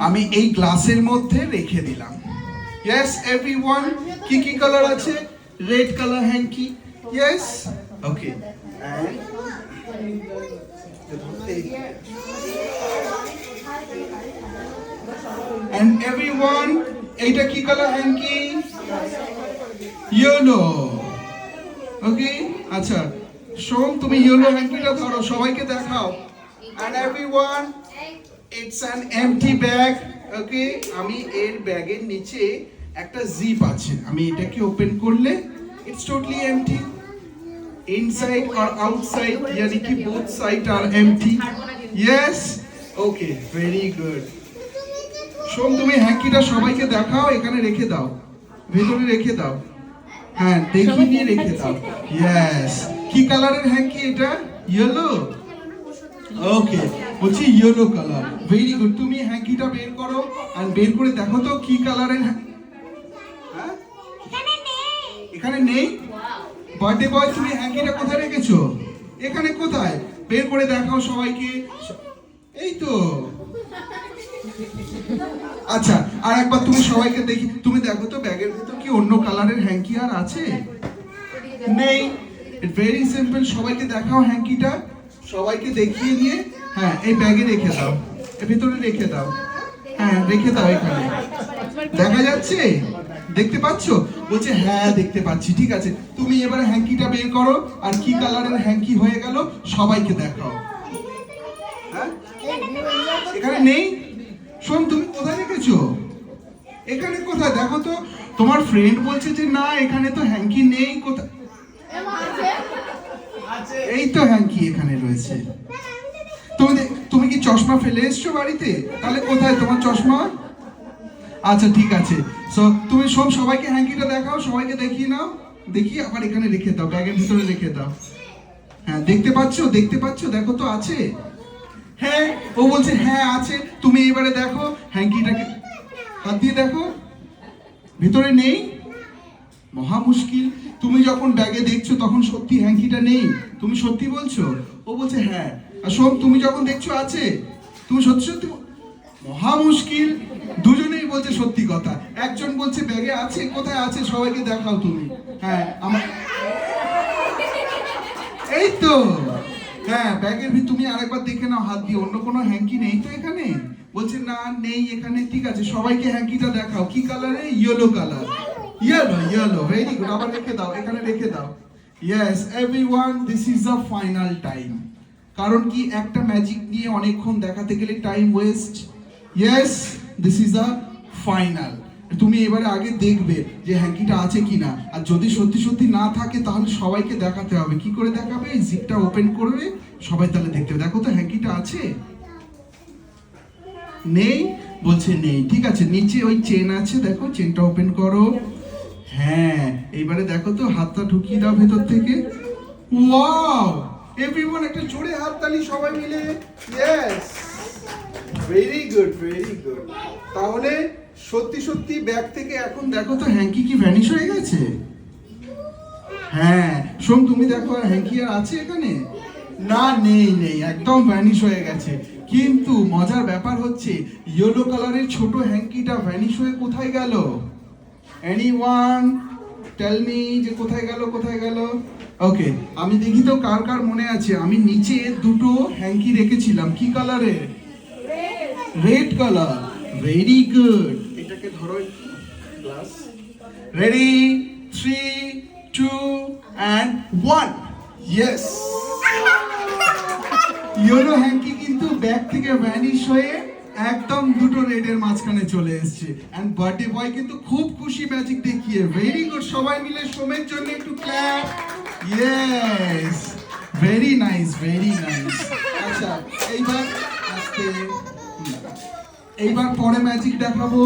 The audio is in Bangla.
আমি এই গ্লাসের মধ্যে রেখে দিলাম। ইয়েস এভরিওয়ান, কি কি কালার আছে? Red colour hanky. Yes, okay. And everyone, এইটা কি কালার হ্যাঙ্কি? ইয়েলো। ওকে, আচ্ছা সোম, তুমি ইয়েলো হ্যাঙ্কিটা ধরো, সবাইকে দেখাও। And everyone, it's an empty bag. ওকে, আমি এর ব্যাগের নিচে একটা জিপ আছে, আমি এটাকে ওপেন করলে it's totally empty. Inside or outside, यानी कि both sides are empty. Yes, okay, very good. সোম, তুমি হ্যাঙ্কিটা সবাইকে দেখাও, এখানে রেখে দাও, ভেতরে রেখে দাও। হ্যাঁ, দেখিয়ে নিয়ে রেখে দাও। ইয়েস, কি কালারের হ্যাঙ্কি এটা? ইয়েলো। ওকে, বলছি ইয়েলো কালার। Very good. তুমি হ্যাঙ্কিটা বের করো আর বের করে দেখো তো কি কালারের। হ্যাঁ, এখানে নেই। বার্থডে বয়, তুমি হ্যাঙ্কিটা কোথায় রেখেছো? এখানে কোথায়? বের করে দেখাও সবাইকে। এই তো। আচ্ছা, আর একবার তুমি সবাইকে দেখি, তুমি দেখো তো ব্যাগের ভিতর কি অন্য কালারের হ্যাঙ্কি আর আছে? নেই। ভেরি সিম্পল, সবাইকে দেখাও হ্যাঙ্কিটা, সবাইকে দেখিয়ে দিয়ে হ্যাঁ এই ব্যাগে রেখে দাও, এর ভিতরে রেখে দাও। হ্যাঁ, রেখে দাও এখানে। দেখা যাচ্ছে? দেখতে পাচ্ছো? বলছে হ্যাঁ দেখতে পাচ্ছি। ঠিক আছে, তুমি এবারে হ্যাঙ্কিটা বের করো আর কি কালারের হ্যাঙ্কি হয়ে গেল সবাইকে দেখাও। হ্যাঁ, এখানে নেই। শোন, তুমি কোথায় রেখেছো? এখানে কোথায়? দেখো তো, তোমার ফ্রেন্ড বলছে যে না এখানে তো হ্যাঙ্কি নেই। কোথায়? এই তো হ্যাঙ্কি এখানে রয়েছে। তুমি কি চশমা ফেলে এসছো বাড়িতে? তাহলে কোথায় তোমার চশমা? আচ্ছা ঠিক আছে, সো তুমি সবাইকে হ্যাঙ্কিটা দেখাও, সবাইকে দেখিয়ে নাও, দেখিয়ে আবার এখানে রেখে দাও, ব্যাগের ভিতরে রেখে দাও। হ্যাঁ, দেখতে পাচ্ছো? দেখতে পাচ্ছো? দেখো তো আছে? হ্যাঁ, ও বলছে হ্যাঁ আছে। তুমি এবারে দেখো হ্যাঙ্কিটাকে, হাত দিয়ে দেখো, ভিতরে নেই। মহা মুশকিল। তুমি যখন ব্যাগে দেখছো তখন সত্যি হ্যাঙ্কিটা নেই, তুমি সত্যি বলছো? ও বলছে হ্যাঁ। আর শোন, তুমি যখন দেখছো আছে, তুমি সত্যি সত্যি। মহা মুশকিল। দুজনেই বলছে সত্যি কথা। একজন বলছে ব্যাগে আছে, কোথায় আছে সবাইকে দেখাও তুমি। হ্যাঁ, আমার এই তো। হ্যাঁ, ব্যাগের ভিতর তুমি আরেকবার দেখে নাও হাত দিয়ে, অন্য কোনো হ্যাঙ্কি নেই তো এখানে? বলছে না নেই এখানে। ঠিক আছে, সবাইকে হ্যাঙ্কিটা দেখাও। কি কালারে? Yellow colour. Yellow, yellow. Very good. আবার রেখে দাও, এখানে রেখে দাও। Yes everyone, this is the final time. কারণ কি, একটা ম্যাজিক নিয়ে অনেকক্ষণ দেখাতে গেলে time waste. Yes, this is the final. তুমি এবারে আগে দেখবে যে হ্যাঙ্কিটা আছে কিনা, আর যদি সত্যি সত্যি না থাকে তাহলে সবাইকে দেখাতে হবে। কি করে দেখাবে? জিপটা ওপেন করবে, সবাই তাহলে দেখতে হবে। দেখো তো হ্যাঙ্কিটা আছে? নেই? বলছে নেই। ঠিক আছে, নিচে ওই চেন আছে, দেখো চেনটা ওপেন করো। হ্যাঁ, এইবারে দেখো তো, হাতটা ঢুকিয়ে দাও ভেতর থেকে। ওয়াও, এভরিওয়ান একটা জোরে হাততালি সবাই মিলে। Yes, very good, very good. তাহলে সত্যি সত্যি ব্যাগ থেকে এখন দেখো তো হ্যাঙ্কি কি ভ্যানিশ হয়ে গেছে? হ্যাঁ, সোম তুমি দেখো আর হ্যাঙ্কি আর আছে এখানে? না, নেই, নেই, একদম ভ্যানিশ হয়ে গেছে। কিন্তু মজার ব্যাপার হচ্ছে ইয়েলো কালারের ছোট হ্যাঙ্কিটা ভ্যানিশ হয়ে কোথায় গেল? এনিওয়ান টেল মি যে কোথায় গেল, কোথায় গেল? ওকে, আমি দেখি তো কার কার মনে আছে। আমি নিচে দুটো হ্যাঙ্কি রেখেছিলাম। কি কালারের? Red colour. Very good. এটাকে ধরো glass. Ready, 3, 2 and 1। Yes, yellow hanky কিন্তু ব্যাগ থেকে ভ্যানিশ হয়ে একদম দুটো রেডের মাঝখানে চলে এসেছে। এন্ড বার্থডে বয় কিন্তু খুব খুশি ম্যাজিক দেখিয়ে। Very good. সবাই মিলে সোমের জন্য একটু clap. Yes, very nice, very nice. আচ্ছা, এইবার পরে ম্যাজিক দেখাবো।